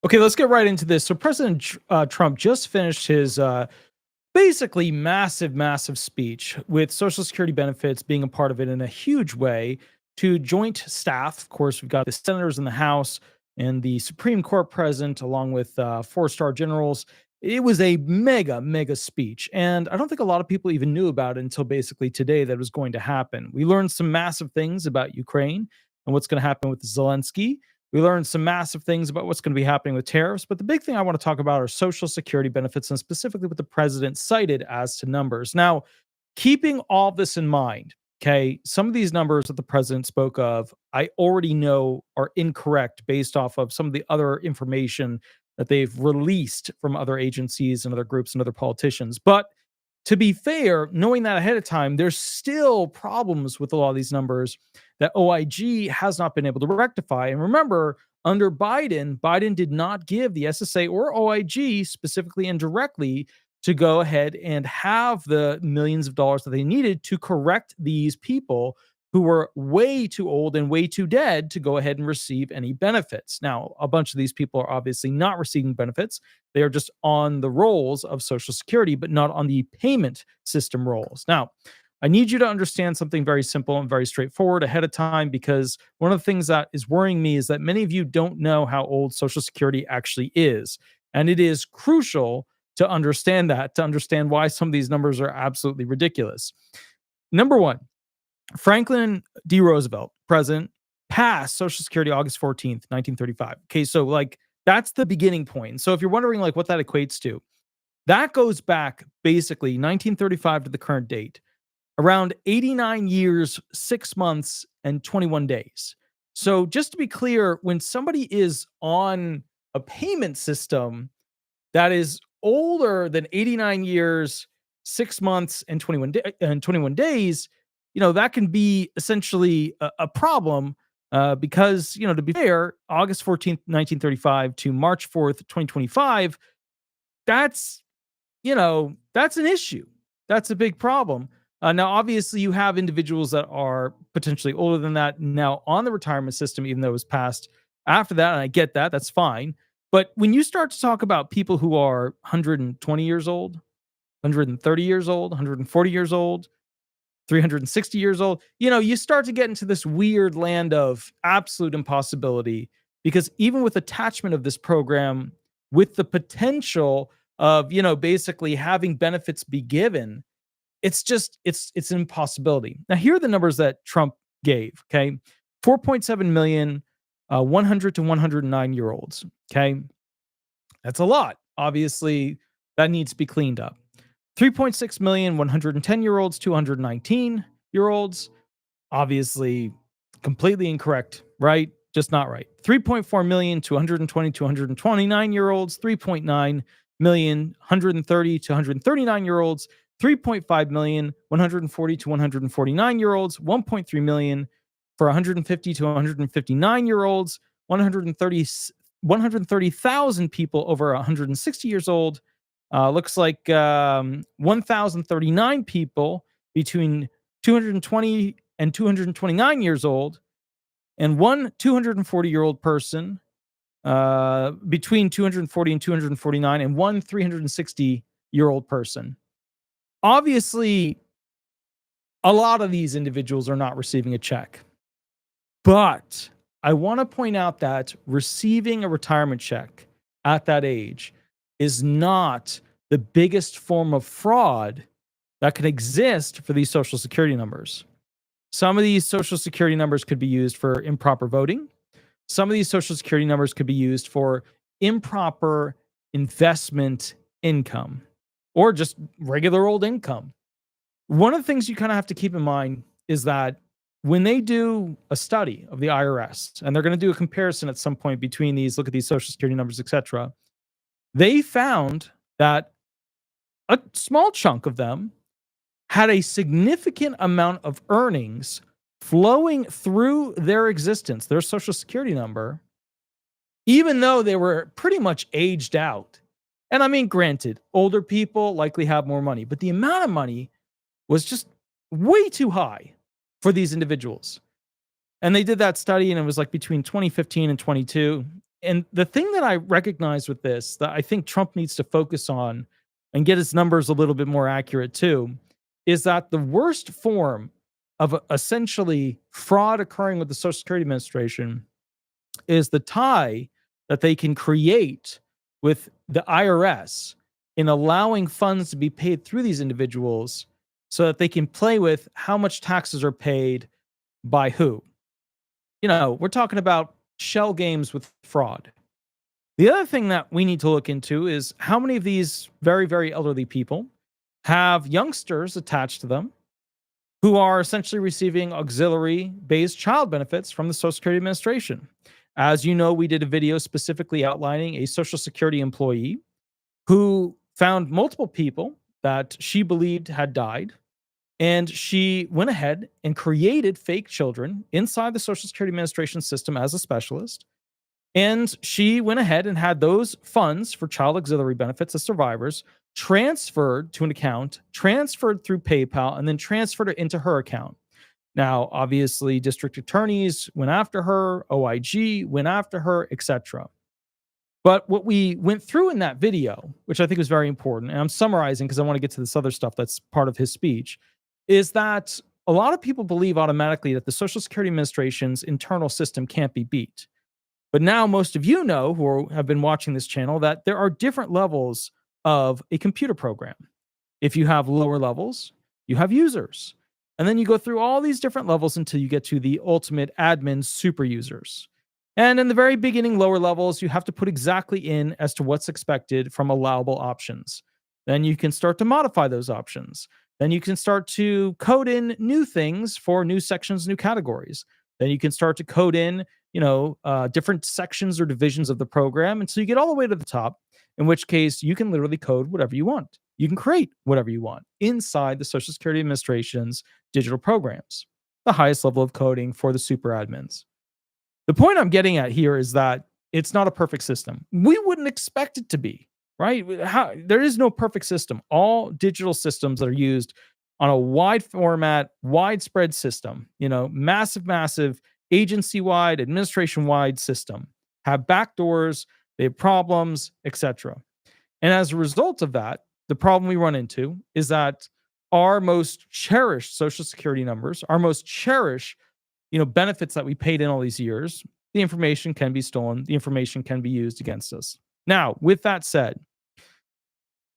Okay, let's get right into this. So President Trump just finished his basically massive speech with Social Security benefits being a part of it in a huge way to joint staff. Of course, we've got the senators in the House and the Supreme Court present, along with four-star generals. It was a mega speech. And I don't think a lot of people even knew about it until basically today that it was going to happen. We learned some massive things about Ukraine and what's going to happen with Zelensky. We learned some massive things about what's going to be happening with tariffs, but the big thing I want to talk about are Social Security benefits and specifically what the president cited as to numbers. Now, keeping all this in mind, okay, some of these numbers that the president spoke of, I already know are incorrect based off of some of the other information that they've released from other agencies and other groups and other politicians. But to be fair, knowing that ahead of time, there's still problems with a lot of these numbers that OIG has not been able to rectify. And remember, under Biden, Biden did not give the SSA or OIG specifically and directly to go ahead and have the millions of dollars that they needed to correct these people who were way too old and way too dead to go ahead and receive any benefits. Now, a bunch of these people are obviously not receiving benefits. They are just on the rolls of Social Security, but not on the payment system rolls. Now, I need you to understand something very simple and very straightforward ahead of time, because one of the things that is worrying me is that many of you don't know how old Social Security actually is. And it is crucial to understand that, to understand why some of these numbers are absolutely ridiculous. Number one, Franklin D. Roosevelt, president, passed Social Security August 14th, 1935. Okay, so like that's the beginning point. So if you're wondering like what that equates to, that goes back basically 1935 to the current date, around 89 years, 6 months, and 21 days. So just to be clear, when somebody is on a payment system that is older than 89 years, 6 months, and 21 days, that can be essentially a problem because, to be fair, August 14th, 1935 to March 4th, 2025, that's an issue. That's a big problem. Now, obviously, you have individuals that are potentially older than that now on the retirement system, even though it was passed after that. And I get that. That's fine. But when you start to talk about people who are 120 years old, 130 years old, 140 years old, 360 years old, you start to get into this weird land of absolute impossibility, because even with attachment of this program, with the potential of, basically having benefits be given, it's an impossibility. Now, here are the numbers that Trump gave, okay? 4.7 million 100 to 109-year-olds, okay? That's a lot. Obviously, that needs to be cleaned up. 3.6 million 110-year-olds, 219-year-olds. Obviously, completely incorrect, right? Just not right. 3.4 million 220 to 129-year-olds, 3.9 million 130 to 139-year-olds, 3.5 million 140 to 149-year-olds, 1.3 million for 150 to 159-year-olds, 130,000 people over 160 years old. Looks like 1,039 people between 220 and 229 years old, and one 240-year-old person between 240 and 249, and one 360-year-old person. Obviously, a lot of these individuals are not receiving a check. But I want to point out that receiving a retirement check at that age is not the biggest form of fraud that can exist for these Social Security numbers. Some of these Social Security numbers could be used for improper voting. Some of these Social Security numbers could be used for improper investment income or just regular old income. One of the things you kind of have to keep in mind is that when they do a study of the IRS, and they're going to do a comparison at some point between these, look at these Social Security numbers, etc., they found that a small chunk of them had a significant amount of earnings flowing through their existence, their Social Security number, even though they were pretty much aged out. And I mean, granted, older people likely have more money, but the amount of money was just way too high for these individuals. And they did that study, and it was like between 2015 and 22. And the thing that I recognize with this that I think Trump needs to focus on and get his numbers a little bit more accurate too is that the worst form of essentially fraud occurring with the Social Security Administration is the tie that they can create with the IRS in allowing funds to be paid through these individuals so that they can play with how much taxes are paid by who. We're talking about shell games with fraud. The other thing that we need to look into is how many of these very, very elderly people have youngsters attached to them who are essentially receiving auxiliary based child benefits from the Social Security Administration. As you know, we did a video specifically outlining a Social Security employee who found multiple people that she believed had died. And she went ahead and created fake children inside the Social Security Administration system as a specialist. And she went ahead and had those funds for child auxiliary benefits as survivors transferred to an account, transferred through PayPal, and then transferred it into her account. Now, obviously, district attorneys went after her, OIG went after her, etc. But what we went through in that video, which I think was very important, and I'm summarizing because I want to get to this other stuff that's part of his speech, is that a lot of people believe automatically that the Social Security Administration's internal system can't be beat. But now most of you know, who have been watching this channel, that there are different levels of a computer program. If you have lower levels, you have users. And then you go through all these different levels until you get to the ultimate admin super users. And in the very beginning, lower levels, you have to put exactly in as to what's expected from allowable options. Then you can start to modify those options. Then you can start to code in new things for new sections, new categories. Then you can start to code in, different sections or divisions of the program until you get all the way to the top, in which case you can literally code whatever you want. You can create whatever you want inside the Social Security Administration's digital programs, the highest level of coding for the super admins. The point I'm getting at here is that it's not a perfect system. We wouldn't expect it to be, right? There is no perfect system. All digital systems that are used on a wide format, widespread system, massive agency-wide, administration-wide system, have backdoors, they have problems, etc. And as a result of that, the problem we run into is that our most cherished Social Security numbers, our most cherished, benefits that we paid in all these years, the information can be stolen, the information can be used against us. Now, with that said,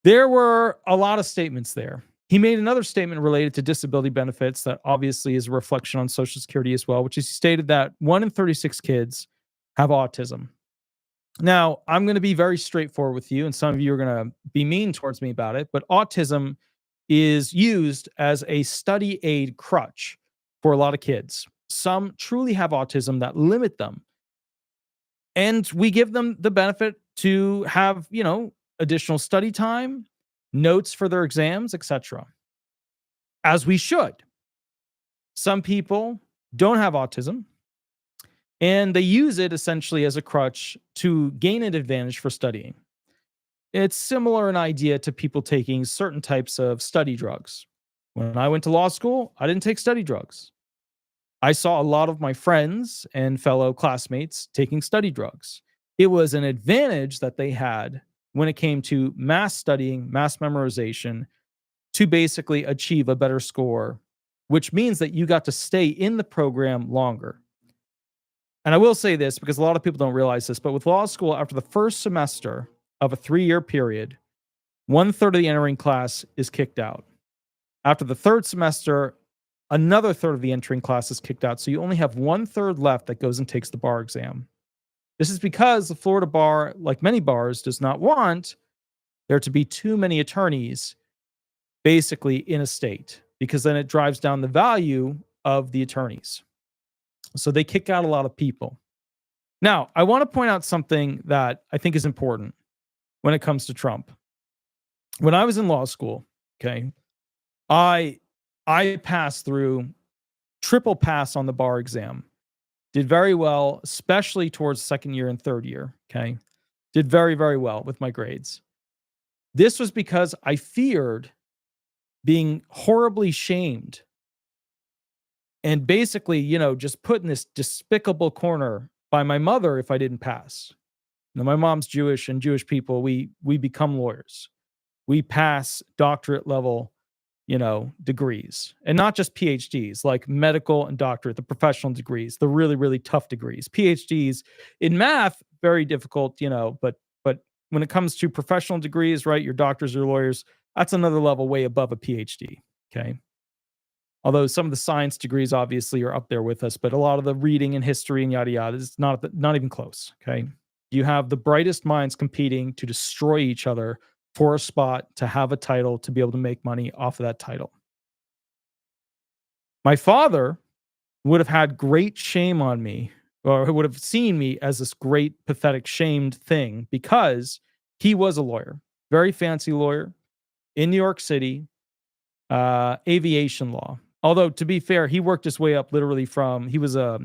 there were a lot of statements there. He made another statement related to disability benefits that obviously is a reflection on Social Security as well, which is he stated that 1 in 36 kids have autism. Now, I'm going to be very straightforward with you, and some of you are going to be mean towards me about it, but autism is used as a study aid crutch for a lot of kids. Some truly have autism that limit them. And we give them the benefit to have, additional study time, notes for their exams, etc. As we should. Some people don't have autism, and they use it essentially as a crutch to gain an advantage for studying. It's similar in idea to people taking certain types of study drugs. When I went to law school, I didn't take study drugs. I saw a lot of my friends and fellow classmates taking study drugs. It was an advantage that they had when it came to mass studying, mass memorization, to basically achieve a better score, which means that you got to stay in the program longer. And I will say this because a lot of people don't realize this, but with law school, after the first semester of a 3-year period, 1/3 of the entering class is kicked out. After the third semester, another third of the entering class is kicked out. So you only have 1/3 left that goes and takes the bar exam. This is because the Florida bar, like many bars, does not want there to be too many attorneys basically in a state, because then it drives down the value of the attorneys. So they kick out a lot of people. Now, I want to point out something that I think is important when it comes to Trump. When I was in law school, okay, I passed through, triple pass on the bar exam. Did very well, especially towards second year and third year, okay? Did very, very well with my grades. This was because I feared being horribly shamed and basically, just put in this despicable corner by my mother if I didn't pass. My mom's Jewish, and Jewish people, we become lawyers. We pass doctorate level, degrees, and not just PhDs, like medical and doctorate, the professional degrees, the really, really tough degrees. PhDs in math, very difficult, but when it comes to professional degrees, right, your doctors or lawyers, that's another level way above a PhD. Okay. Although some of the science degrees obviously are up there with us, but a lot of the reading and history and yada yada is not even close. Okay. You have the brightest minds competing to destroy each other for a spot, to have a title, to be able to make money off of that title. My father would have had great shame on me, or would have seen me as this great, pathetic, shamed thing, because he was a lawyer, very fancy lawyer in New York City, aviation law. Although, to be fair, he worked his way up literally from, he was a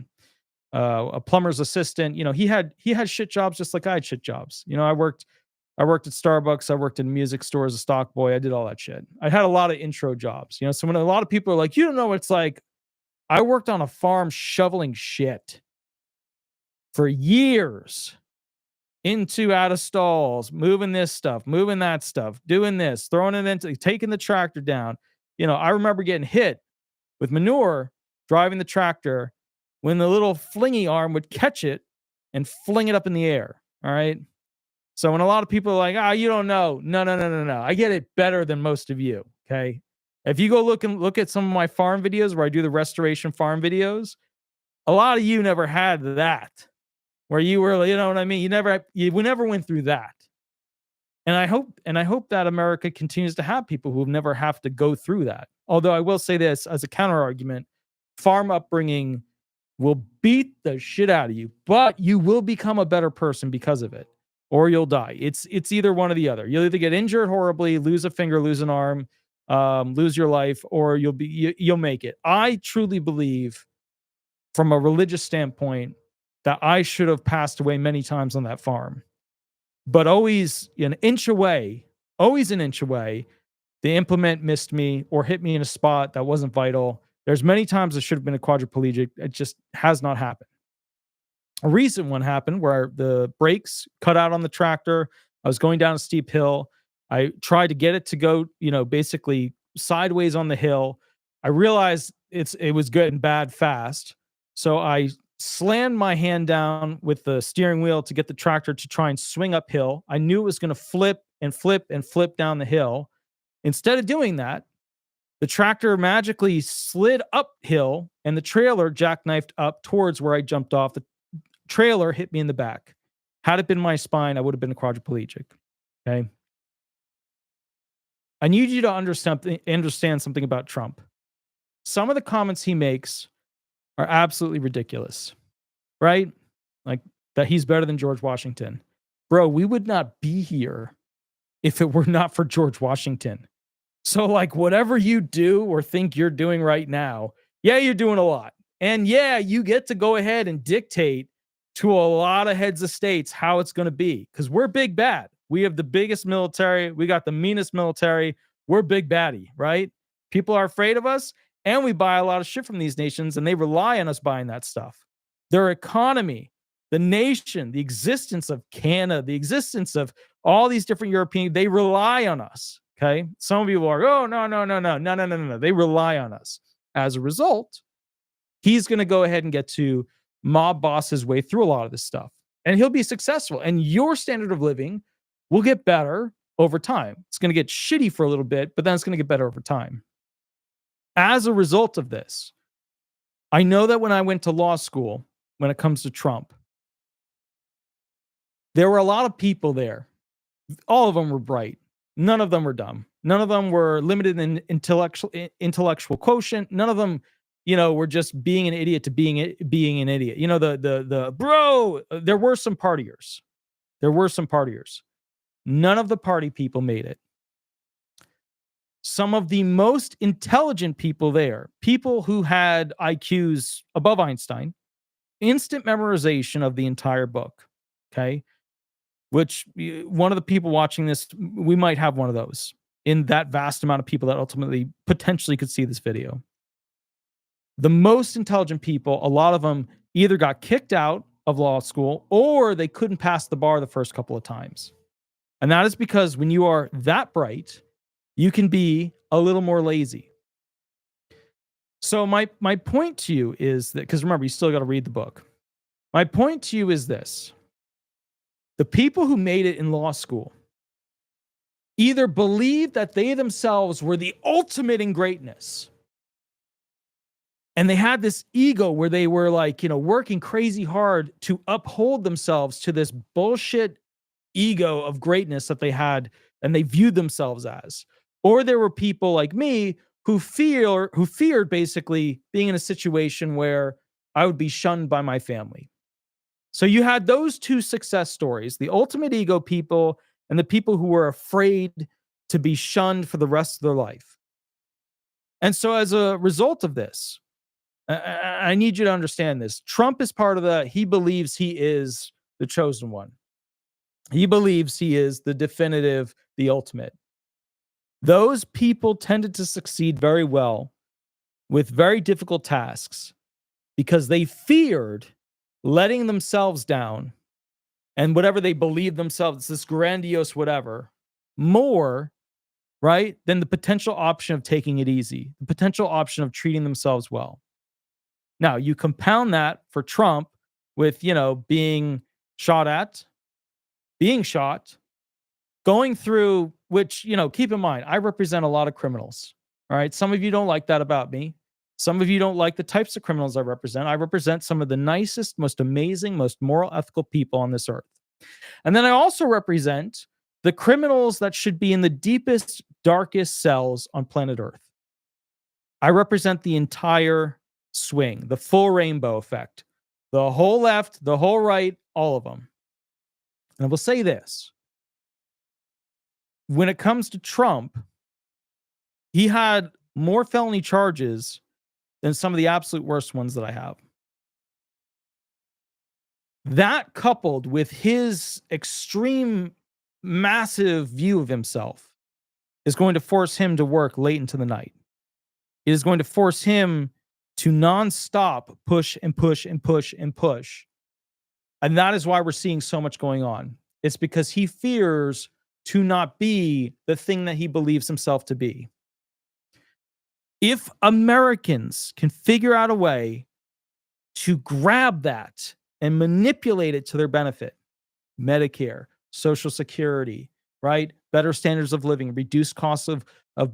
plumber's assistant. He had shit jobs just like I had shit jobs. I worked at Starbucks. I worked in music stores, a stock boy. I did all that shit. I had a lot of intro jobs. So when a lot of people are like, you don't know what it's like, I worked on a farm shoveling shit for years, into out of stalls, moving this stuff, moving that stuff, doing this, throwing it into, taking the tractor down. I remember getting hit with manure driving the tractor when the little flingy arm would catch it and fling it up in the air. All right. So when a lot of people are like, you don't know. No. I get it better than most of you. Okay. If you go look at some of my farm videos where I do the restoration farm videos, a lot of you never had that, where you were, you know what I mean? We never went through that. And I hope that America continues to have people who never have to go through that. Although I will say this as a counter argument, farm upbringing will beat the shit out of you, but you will become a better person because of it, or you'll die. It's either one or the other. You'll either get injured horribly, lose a finger, lose an arm, lose your life, or you'll make it. I truly believe, from a religious standpoint, that I should have passed away many times on that farm, but always an inch away, the implement missed me or hit me in a spot that wasn't vital. There's many times I should have been a quadriplegic. It just has not happened. A recent one happened where the brakes cut out on the tractor. I was going down a steep hill. I tried to get it to go, basically sideways on the hill. I realized it was good and bad fast. So I slammed my hand down with the steering wheel to get the tractor to try and swing uphill. I knew it was going to flip and flip and flip down the hill. Instead of doing that, the tractor magically slid uphill and the trailer jackknifed up towards where I jumped off. The trailer hit me in the back. Had it been my spine, I would have been a quadriplegic. Okay. I need you to understand something about Trump. Some of the comments he makes are absolutely ridiculous, right? Like that he's better than George Washington. Bro, we would not be here if it were not for George Washington. So whatever you do or think you're doing right now, yeah, you're doing a lot. And yeah, you get to go ahead and dictate to a lot of heads of states how it's going to be, because we're big bad. We have the biggest military. We got the meanest military. We're big baddie, right? People are afraid of us, and we buy a lot of shit from these nations, and they rely on us buying that stuff. Their economy, the nation, the existence of Canada, the existence of all these different European, they rely on us. Okay. Some people are, oh, no. They rely on us. As a result, he's going to go ahead and get to mob boss his way through a lot of this stuff, and he'll be successful. And your standard of living will get better over time. It's going to get shitty for a little bit, but then it's going to get better over time. As a result of this, I know that when I went to law school, when it comes to Trump, there were a lot of people there. All of them were bright. None of them were dumb. None of them were limited in intellectual quotient. None of them, were just being an idiot to being an idiot. There were some partiers. None of the party people made it. Some of the most intelligent people there, people who had IQs above Einstein, instant memorization of the entire book. Okay. Which one of the people watching this, we might have one of those in that vast amount of people that ultimately potentially could see this video. The most intelligent people, a lot of them either got kicked out of law school, or they couldn't pass the bar the first couple of times. And that is because when you are that bright, you can be a little more lazy. So my point to you is that, because remember, you still got to read the book. My point to you is this: the people who made it in law school either believed that they themselves were the ultimate in greatness, and they had this ego where they were like, working crazy hard to uphold themselves to this bullshit ego of greatness that they had and they viewed themselves as. Or there were people like me who feared basically being in a situation where I would be shunned by my family. So you had those two success stories, the ultimate ego people and the people who were afraid to be shunned for the rest of their life. And so as a result of this, I need you to understand this. Trump is part of he believes he is the chosen one. He believes he is the definitive, the ultimate. Those people tended to succeed very well with very difficult tasks because they feared letting themselves down and whatever they believed themselves, this grandiose whatever, more, right, than the potential option of taking it easy, the potential option of treating themselves well. Now, you compound that for Trump with, being shot at, being shot, going through, which, keep in mind, I represent a lot of criminals. All right. Some of you don't like that about me. Some of you don't like the types of criminals I represent. I represent some of the nicest, most amazing, most moral, ethical people on this earth. And then I also represent the criminals that should be in the deepest, darkest cells on planet Earth. I represent the entire swing, the full rainbow effect, the whole left, the whole right, all of them. And I will say this: when it comes to Trump, he had more felony charges than some of the absolute worst ones that I have. That, coupled with his extreme, massive view of himself, is going to force him to work late into the night. It is going to force him to nonstop push and push and push and push. And that is why we're seeing so much going on. It's because he fears to not be the thing that he believes himself to be. If Americans can figure out a way to grab that and manipulate it to their benefit, Medicare, Social Security, right? Better standards of living, reduced costs of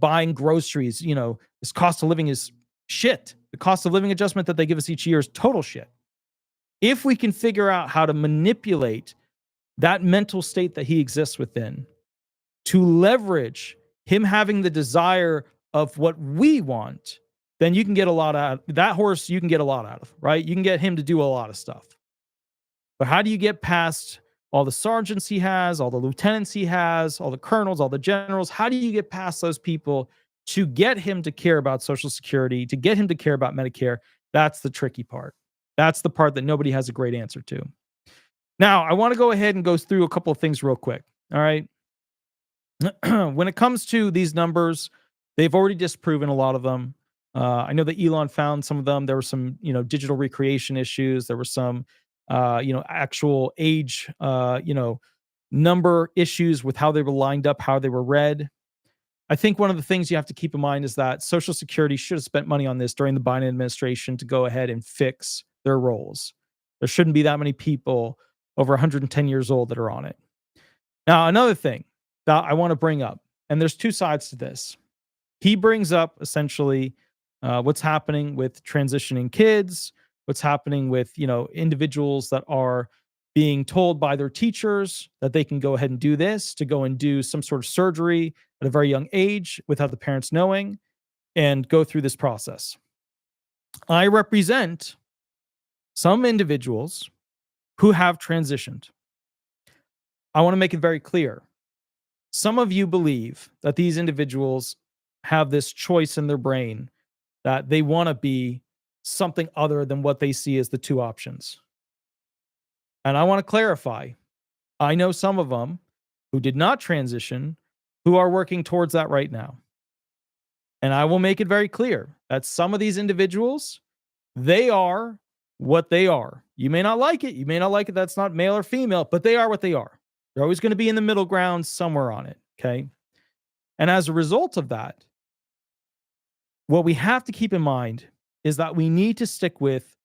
buying groceries. This cost of living is shit. The cost of living adjustment that they give us each year is total shit. If we can figure out how to manipulate that mental state that he exists within to leverage him having the desire of what we want, then you can get a lot out of that horse. You can get a lot out of, right? You can get him to do a lot of stuff. But how do you get past all the sergeants he has, all the lieutenants he has, all the colonels, all the generals? How do you get past those people to get him to care about Social Security, to get him to care about Medicare? That's the tricky part. That's the part that nobody has a great answer to. Now, I want to go ahead and go through a couple of things real quick. All right. When it comes to these numbers, they've already disproven a lot of them. I know that Elon found some of them. There were some, digital recreation issues. There were some, actual age, number issues with how they were lined up, how they were read. I think one of the things you have to keep in mind is that Social Security should have spent money on this during the Biden administration to go ahead and fix their rolls. There shouldn't be that many people over 110 years old that are on it. Now, another thing that I want to bring up, and there's two sides to this. He brings up essentially what's happening with transitioning kids, what's happening with, individuals that are being told by their teachers that they can go ahead and do this, to go and do some sort of surgery at a very young age without the parents knowing, and go through this process. I represent some individuals who have transitioned. I want to make it very clear. Some of you believe that these individuals have this choice in their brain that they want to be something other than what they see as the two options. And I want to clarify. I know some of them who did not transition who are working towards that right now. And I will make it very clear that some of these individuals, they are what they are. You may not like it. You may not like it. That's not male or female, but they are what they are. They're always going to be in the middle ground somewhere on it. Okay. And as a result of that, what we have to keep in mind is that we need to stick with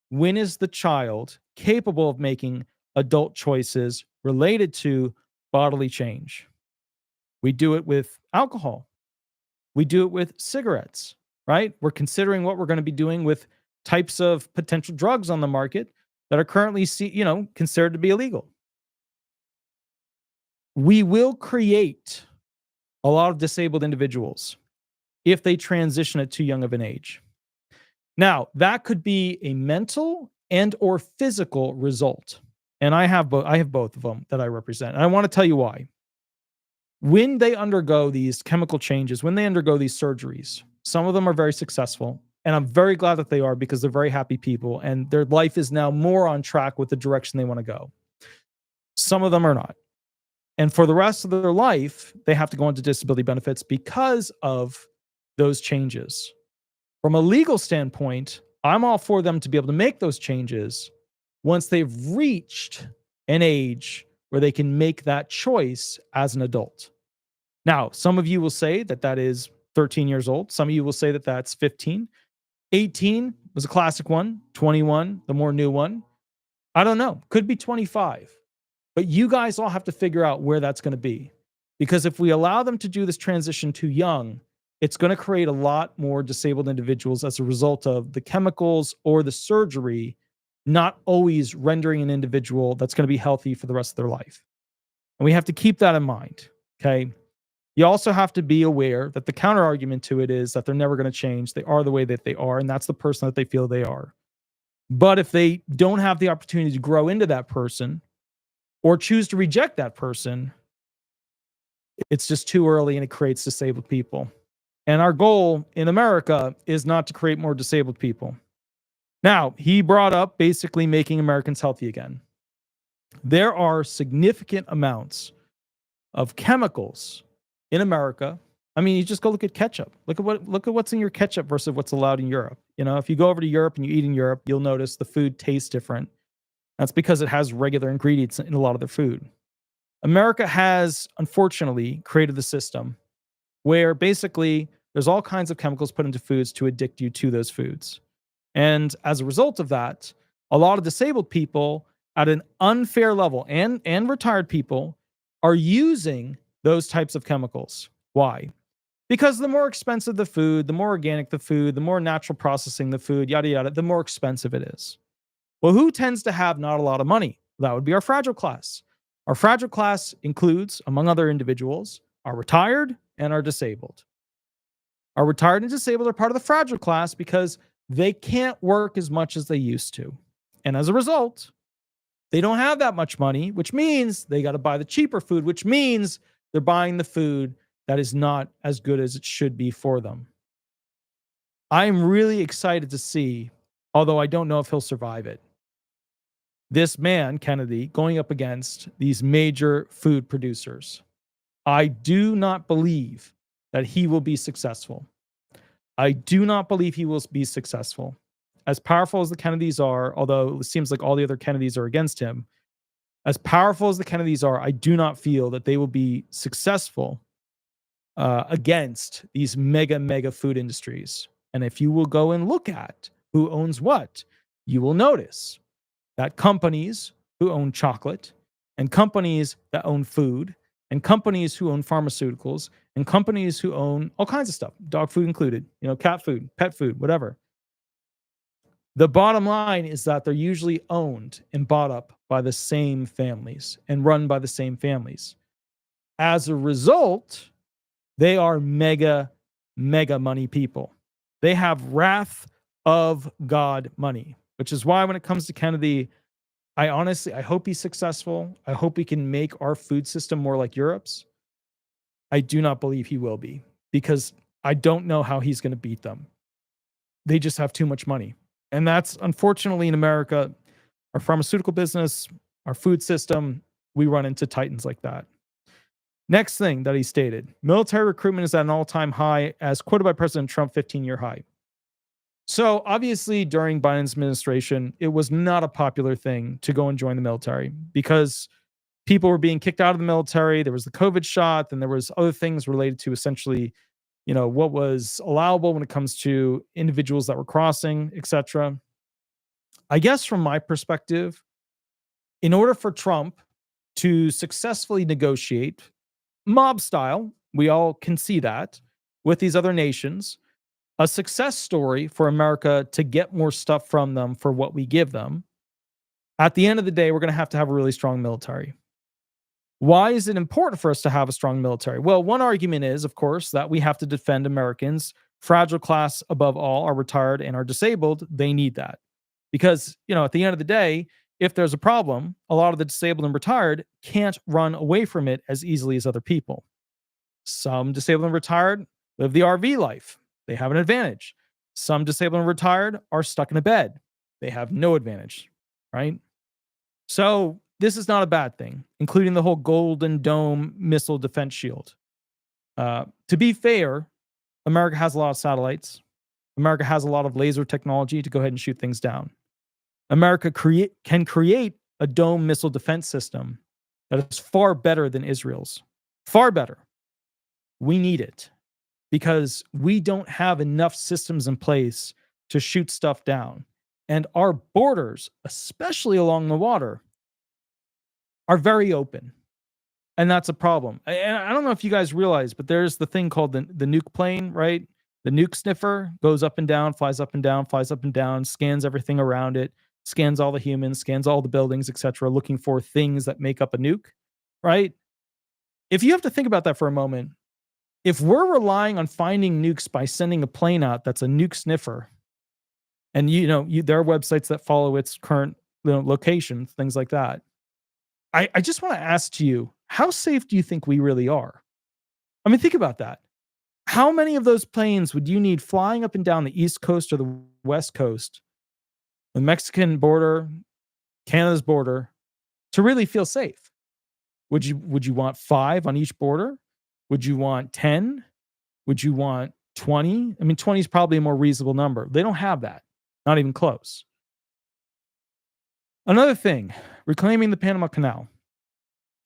when is the child capable of making adult choices related to bodily change. We do it with alcohol. We do it with cigarettes, right? We're considering what we're going to be doing with types of potential drugs on the market that are currently, considered to be illegal. We will create a lot of disabled individuals if they transition at too young of an age. Now, that could be a mental and or physical result. And I have both of them that I represent. And I want to tell you why. When they undergo these chemical changes, when they undergo these surgeries, some of them are very successful. And I'm very glad that they are, because they're very happy people and their life is now more on track with the direction they want to go. Some of them are not. And for the rest of their life, they have to go into disability benefits because of those changes. From a legal standpoint, I'm all for them to be able to make those changes once they've reached an age where they can make that choice as an adult. Now, some of you will say that that is 13 years old. Some of you will say that that's 15. 18 was a classic one. 21, the more new one. I don't know. Could be 25. But you guys all have to figure out where that's going to be. Because if we allow them to do this transition too young, it's going to create a lot more disabled individuals as a result of the chemicals or the surgery not always rendering an individual that's going to be healthy for the rest of their life. And we have to keep that in mind, okay? You also have to be aware that the counter argument to it is that they're never going to change. They are the way that they are, and that's the person that they feel they are. But if they don't have the opportunity to grow into that person or choose to reject that person, it's just too early and it creates disabled people. And our goal in America is not to create more disabled people. Now, he brought up basically making Americans healthy again. There are significant amounts of chemicals in America. I mean, you just go look at ketchup. Look at what's in your ketchup versus what's allowed in Europe. If you go over to Europe and you eat in Europe, you'll notice the food tastes different. That's because it has regular ingredients in a lot of their food. America has, unfortunately, created the system where basically there's all kinds of chemicals put into foods to addict you to those foods. And as a result of that, a lot of disabled people at an unfair level and retired people are using those types of chemicals. Why? Because the more expensive the food, the more organic the food, the more natural processing the food, yada, yada, the more expensive it is. Well, who tends to have not a lot of money? That would be our fragile class. Our fragile class includes, among other individuals, our retired and our disabled. Our retired and disabled are part of the fragile class because they can't work as much as they used to. And as a result, they don't have that much money, which means they got to buy the cheaper food, which means they're buying the food that is not as good as it should be for them. I'm really excited to see, although I don't know if he'll survive it, this man, Kennedy, going up against these major food producers. I do not believe that he will be successful. I do not believe he will be successful. As powerful as the Kennedys are, although it seems like all the other Kennedys are against him, as powerful as the Kennedys are, I do not feel that they will be successful against these mega food industries. And if you will go and look at who owns what, you will notice that companies who own chocolate and companies that own food and companies who own pharmaceuticals and companies who own all kinds of stuff, dog food included, cat food, pet food, whatever. The bottom line is that they're usually owned and bought up by the same families and run by the same families. As a result, they are mega money people. They have wrath of God money, which is why when it comes to Kennedy, I hope he's successful. I hope we can make our food system more like Europe's. I do not believe he will be because I don't know how he's going to beat them. They just have too much money. And that's unfortunately in America, our pharmaceutical business, our food system, we run into titans like that. Next thing that he stated, military recruitment is at an all-time high as quoted by President Trump, 15-year high. So obviously, during Biden's administration, it was not a popular thing to go and join the military because people were being kicked out of the military. There was the COVID shot, then there was other things related to essentially, what was allowable when it comes to individuals that were crossing, etc. I guess from my perspective, in order for Trump to successfully negotiate mob style, we all can see that with these other nations, a success story for America to get more stuff from them for what we give them. At the end of the day, we're going to have a really strong military. Why is it important for us to have a strong military? Well, one argument is, of course, that we have to defend Americans. Fragile class above all are retired and are disabled. They need that. Because, at the end of the day, if there's a problem, a lot of the disabled and retired can't run away from it as easily as other people. Some disabled and retired live the RV life. They have an advantage. Some disabled and retired are stuck in a bed. They have no advantage, right? So this is not a bad thing, including the whole Golden Dome missile defense shield. To be fair, America has a lot of satellites. America has a lot of laser technology to go ahead and shoot things down. America can create a dome missile defense system that is far better than Israel's. Far better. We need it because we don't have enough systems in place to shoot stuff down. And our borders, especially along the water, are very open. And that's a problem. And I don't know if you guys realize, but there's the thing called the nuke plane, right? The nuke sniffer goes up and down, flies up and down, flies up and down, scans everything around it, scans all the humans, scans all the buildings, etc., looking for things that make up a nuke, right? If you have to think about that for a moment, if we're relying on finding nukes by sending a plane out that's a nuke sniffer, and there are websites that follow its current location, things like that. I just want to ask you, how safe do you think we really are? I mean, think about that. How many of those planes would you need flying up and down the East Coast or the West Coast, the Mexican border, Canada's border, to really feel safe? Would you want 5 on each border? Would you want 10? Would you want 20? I mean, 20 is probably a more reasonable number. They don't have that. Not even close. Another thing, reclaiming the Panama Canal.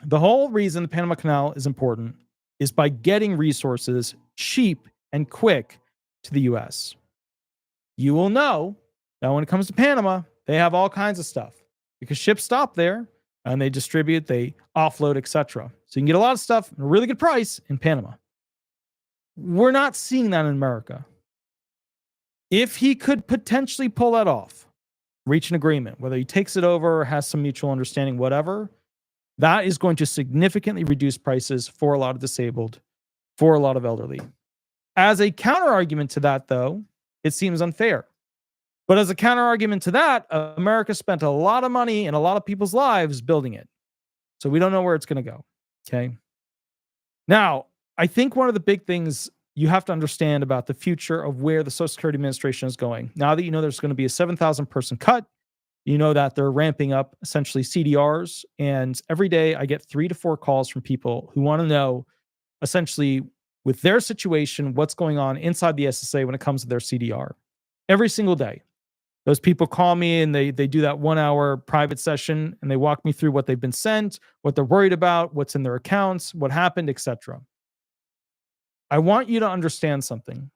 The whole reason the Panama Canal is important is by getting resources cheap and quick to the U.S. You will know that when it comes to Panama, they have all kinds of stuff because ships stop there and they distribute, they offload, etc. So you can get a lot of stuff at a really good price in Panama. We're not seeing that in America. If he could potentially pull that off, reach an agreement, whether he takes it over or has some mutual understanding, whatever, that is going to significantly reduce prices for a lot of disabled, for a lot of elderly. As a counter argument to that, though, it seems unfair. But as a counter argument to that, America spent a lot of money and a lot of people's lives building it. So we don't know where it's going to go. Okay. Now, I think one of the big things you have to understand about the future of where the Social Security Administration is going. Now that you know there's going to be a 7,000 person cut, you know that they're ramping up essentially CDRs. And every day I get 3 to 4 calls from people who want to know essentially with their situation, what's going on inside the SSA when it comes to their CDR. Every single day. Those people call me and they do that 1-hour private session and they walk me through what they've been sent, what they're worried about, what's in their accounts, what happened, etc. I want you to understand something.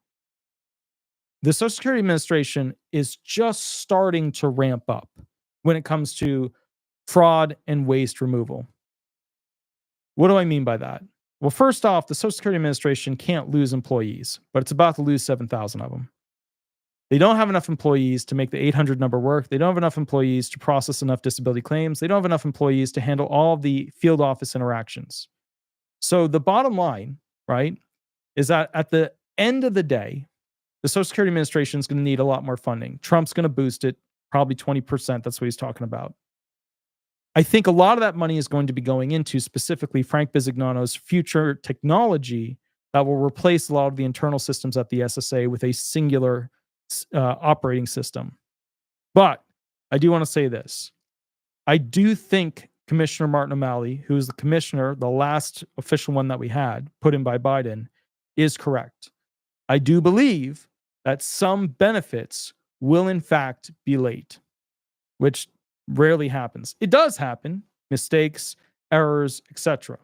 The Social Security Administration is just starting to ramp up when it comes to fraud and waste removal. What do I mean by that? Well, first off, the Social Security Administration can't lose employees, but it's about to lose 7,000 of them. They don't have enough employees to make the 800 number work. They don't have enough employees to process enough disability claims. They don't have enough employees to handle all of the field office interactions. So the bottom line, right, is that at the end of the day, the Social Security Administration is going to need a lot more funding. Trump's going to boost it, probably 20%. That's what he's talking about. I think a lot of that money is going to be going into specifically Frank Bisignano's future technology that will replace a lot of the internal systems at the SSA with a singular operating system. But I do want to say this. I do think Commissioner Martin O'Malley, who is the commissioner, the last official one that we had, put in by Biden, is correct. I do believe that some benefits will in fact be late, which rarely happens. It does happen, mistakes, errors, etc.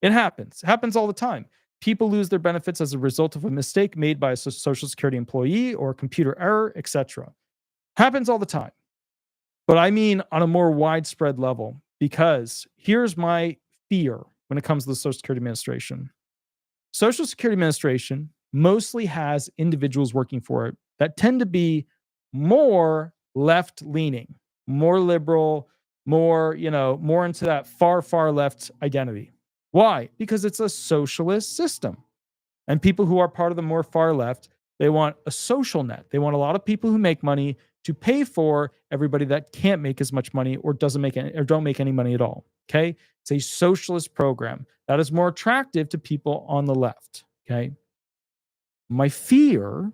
It happens. It happens all the time. People lose their benefits as a result of a mistake made by a Social Security employee or a computer error, etc. Happens all the time. But I mean on a more widespread level, because here's my fear when it comes to the Social Security Administration. Social Security Administration mostly has individuals working for it that tend to be more left leaning, more liberal, more, more into that far, far left identity. Why? Because it's a socialist system. And people who are part of the more far left, they want a social net. They want a lot of people who make money to pay for everybody that can't make as much money or doesn't make any, or don't make any money at all. Okay? It's a socialist program that is more attractive to people on the left. Okay? My fear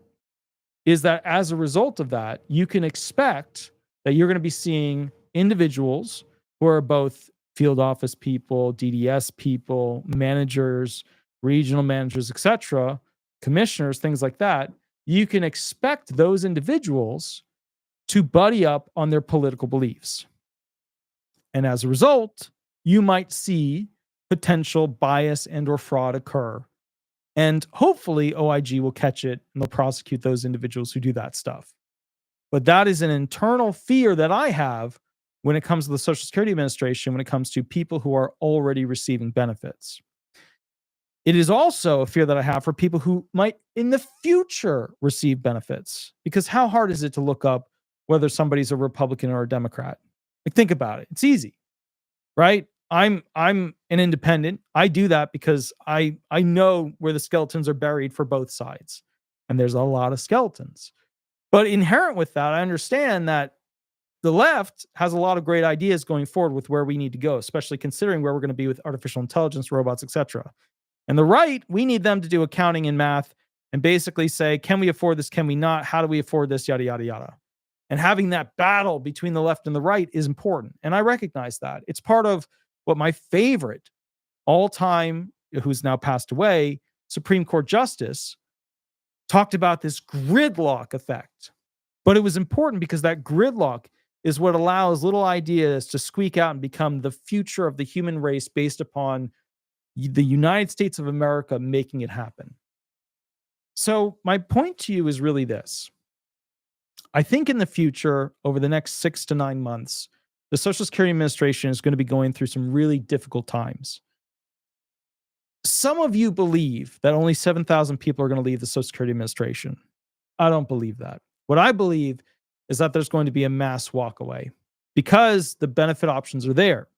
is that as a result of that, you can expect that you're going to be seeing individuals who are both field office people, DDS people, managers, regional managers, etc., commissioners, things like that. You can expect those individuals to buddy up on their political beliefs. And as a result, you might see potential bias and or fraud occur. And hopefully OIG will catch it and they'll prosecute those individuals who do that stuff. But that is an internal fear that I have when it comes to the Social Security Administration, when it comes to people who are already receiving benefits. It is also a fear that I have for people who might in the future receive benefits. Because how hard is it to look up whether somebody's a Republican or a Democrat? Like, think about it. It's easy, right? I'm an independent. I do that because I know where the skeletons are buried for both sides. And there's a lot of skeletons. But inherent with that, I understand that the left has a lot of great ideas going forward with where we need to go, especially considering where we're going to be with artificial intelligence, robots, etc. And the right, we need them to do accounting and math and basically say, can we afford this? Can we not? How do we afford this? Yada, yada, yada. And having that battle between the left and the right is important. And I recognize that. It's part of what my favorite all-time, who's now passed away, Supreme Court Justice, talked about this gridlock effect. But it was important because that gridlock is what allows little ideas to squeak out and become the future of the human race based upon the United States of America making it happen. So my point to you is really this. I think in the future, over the next 6 to 9 months, the Social Security Administration is going to be going through some really difficult times. Some of you believe that only 7,000 people are going to leave the Social Security Administration. I don't believe that. What I believe is that there's going to be a mass walkaway because the benefit options are there.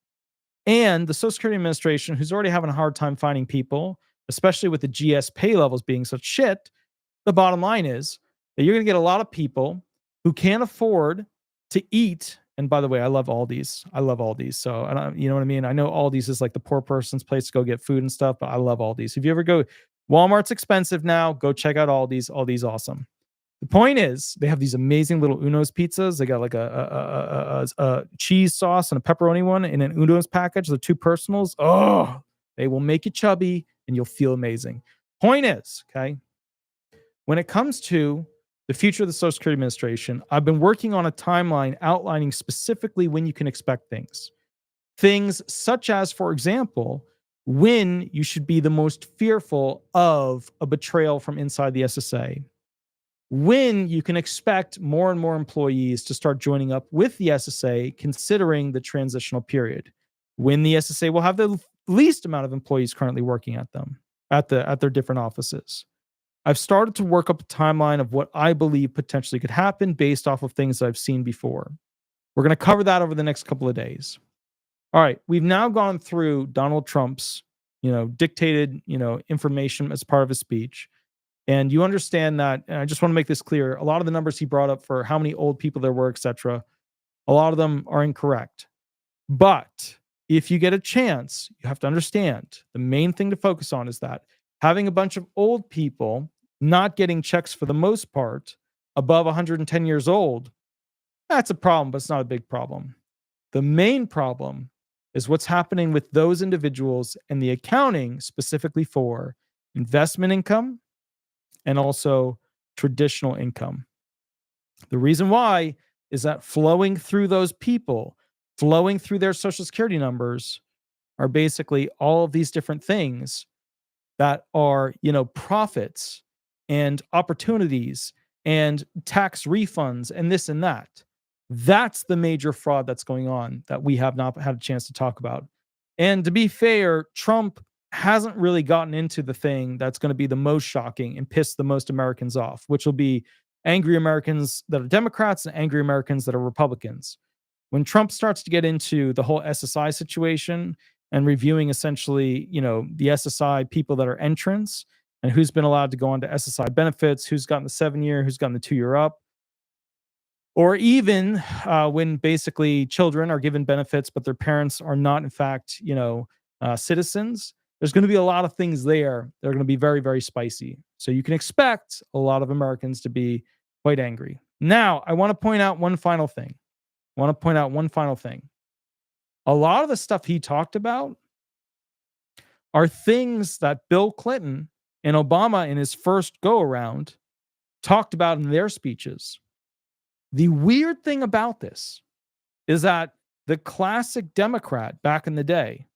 And the Social Security Administration, who's already having a hard time finding people, especially with the GS pay levels being such shit, the bottom line is that you're going to get a lot of people who can't afford to eat. And by the way, I love Aldi's. I love Aldi's. So, you know what I mean? I know Aldi's is like the poor person's place to go get food and stuff, but I love Aldi's. If you ever go, Walmart's expensive now. Go check out Aldi's. Aldi's awesome. The point is, they have these amazing little Uno's pizzas. They got like a cheese sauce and a pepperoni one in an Uno's package. The two personals. Oh, they will make you chubby and you'll feel amazing. Point is, okay, when it comes to the future of the Social Security Administration, I've been working on a timeline outlining specifically when you can expect things. Things such as, for example, when you should be the most fearful of a betrayal from inside the SSA. When you can expect more and more employees to start joining up with the SSA, considering the transitional period. When the SSA will have the least amount of employees currently working at them, at their different offices. I've started to work up a timeline of what I believe potentially could happen based off of things I've seen before. We're going to cover that over the next couple of days. All right, we've now gone through Donald Trump's, dictated, information as part of his speech. And you understand that, and I just want to make this clear, a lot of the numbers he brought up for how many old people there were, etc., a lot of them are incorrect. But if you get a chance, you have to understand the main thing to focus on is that having a bunch of old people not getting checks for the most part above 110 years old, that's a problem, but it's not a big problem. The main problem is what's happening with those individuals and the accounting specifically for investment income and also traditional income. The reason why is that flowing through those people, flowing through their Social Security numbers, are basically all of these different things that are, profits and opportunities and tax refunds and this and that. That's the major fraud that's going on that we have not had a chance to talk about. And to be fair, Trump hasn't really gotten into the thing that's going to be the most shocking and piss the most Americans off, which will be angry Americans that are Democrats and angry Americans that are Republicans. When Trump starts to get into the whole SSI situation and reviewing essentially, the SSI people that are entrants and who's been allowed to go on to SSI benefits, who's gotten the 7-year, who's gotten the 2-year up, or even when basically children are given benefits, but their parents are not, in fact, citizens. There's going to be a lot of things there that are going to be very, very spicy. So you can expect a lot of Americans to be quite angry. Now, I want to point out one final thing. A lot of the stuff he talked about are things that Bill Clinton and Obama in his first go-around talked about in their speeches. The weird thing about this is that the classic Democrat back in the day,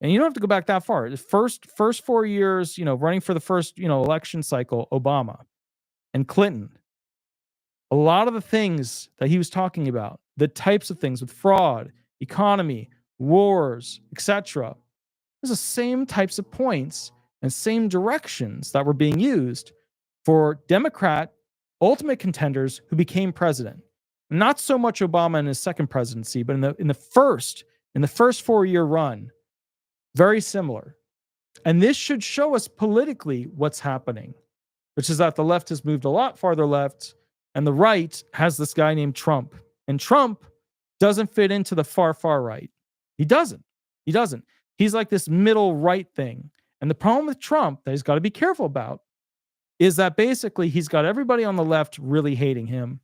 and you don't have to go back that far, the first 4 years, running for the first, election cycle, Obama and Clinton, a lot of the things that he was talking about, the types of things with fraud, economy, wars, etc., there's the same types of points and same directions that were being used for Democrat ultimate contenders who became president. Not so much Obama in his second presidency, but in the first 4-year run, very similar. And this should show us politically what's happening, which is that the left has moved a lot farther left, and the right has this guy named Trump. And Trump doesn't fit into the far, far right. He doesn't. He's like this middle right thing. And the problem with Trump that he's got to be careful about is that basically he's got everybody on the left really hating him.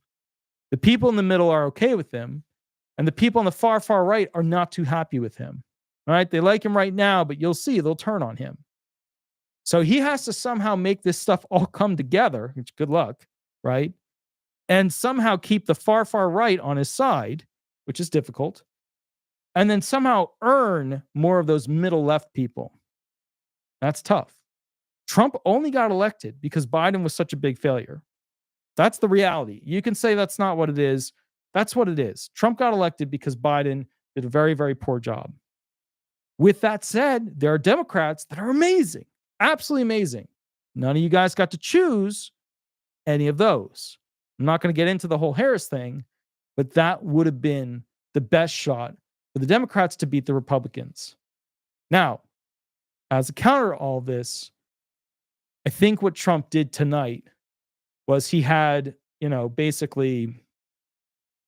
The people in the middle are okay with him. And the people on the far, far right are not too happy with him. All right. They like him right now, but you'll see they'll turn on him. So he has to somehow make this stuff all come together, which good luck, right? And somehow keep the far, far right on his side, which is difficult. And then somehow earn more of those middle left people. That's tough. Trump only got elected because Biden was such a big failure. That's the reality. You can say that's not what it is. That's what it is. Trump got elected because Biden did a very, very poor job. With that said, there are Democrats that are amazing, absolutely amazing. None of you guys got to choose any of those. I'm not going to get into the whole Harris thing, but that would have been the best shot for the Democrats to beat the Republicans. Now, as a counter to all this, I think what Trump did tonight was he had, basically,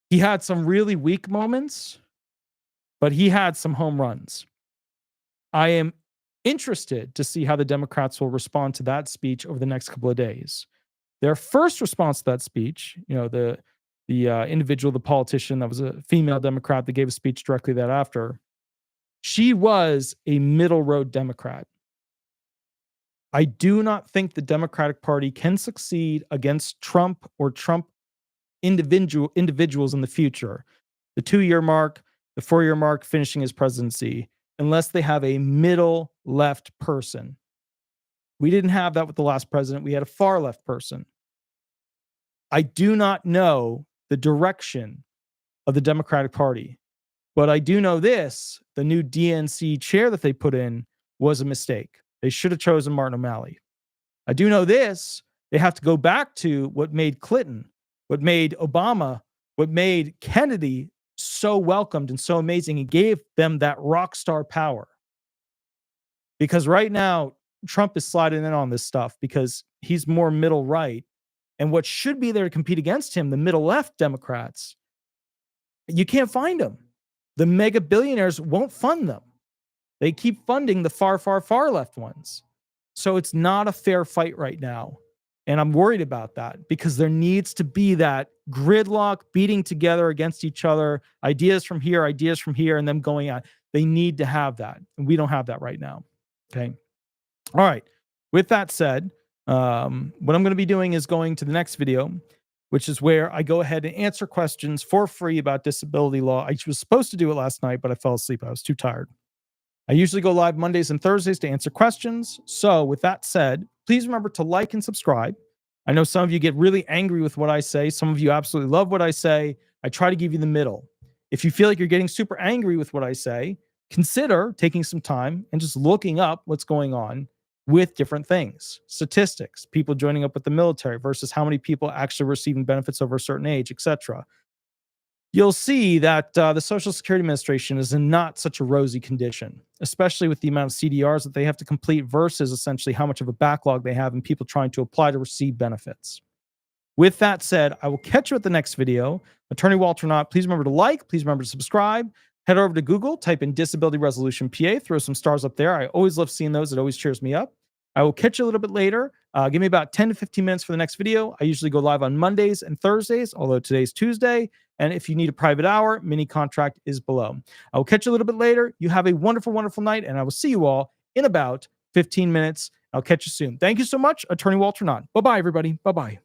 he had some really weak moments, but he had some home runs. I am interested to see how the Democrats will respond to that speech over the next couple of days. Their first response to that speech, the individual, the politician that was a female Democrat that gave a speech directly thereafter, she was a middle road Democrat. I do not think the Democratic Party can succeed against Trump or Trump individuals in the future. The 2-year mark, the 4-year mark, finishing his presidency, unless they have a middle left person. We didn't have that with the last president. We had a far left person. I do not know the direction of the Democratic Party, but I do know this: the new DNC chair that they put in was a mistake. They should have chosen Martin O'Malley. I do know this: they have to go back to what made Clinton, what made Obama, what made Kennedy so welcomed and so amazing. It gave them that rock star power. Because right now, Trump is sliding in on this stuff because he's more middle right. And what should be there to compete against him, the middle left Democrats, you can't find them. The mega billionaires won't fund them. They keep funding the far, far, far left ones. So it's not a fair fight right now. And I'm worried about that because there needs to be that gridlock beating together against each other, ideas from here, and them going out. They need to have that. And we don't have that right now. Okay. All right. With that said, What I'm going to be doing is going to the next video, which is where I go ahead and answer questions for free about disability law. I was supposed to do it last night, but I fell asleep. I was too tired. I usually go live Mondays and Thursdays to answer questions. So with that said, please remember to like and subscribe. I know some of you get really angry with what I say. Some of you absolutely love what I say. I try to give you the middle. If you feel like you're getting super angry with what I say, consider taking some time and just looking up what's going on with different things, statistics, people joining up with the military versus how many people actually receiving benefits over a certain age, etc. You'll see that the Social Security Administration is in not such a rosy condition, especially with the amount of CDRs that they have to complete versus essentially how much of a backlog they have in people trying to apply to receive benefits. With that said, I will catch you at the next video. Attorney Walter Hnot, please remember to like, please remember to subscribe. Head over to Google, type in Disability Resolution PA, throw some stars up there. I always love seeing those. It always cheers me up. I will catch you a little bit later. Give me about 10 to 15 minutes for the next video. I usually go live on Mondays and Thursdays, although today's Tuesday. And if you need a private hour, mini contract is below. I will catch you a little bit later. You have a wonderful, wonderful night, and I will see you all in about 15 minutes. I'll catch you soon. Thank you so much, Attorney Walter Hnot. Bye-bye, everybody. Bye-bye.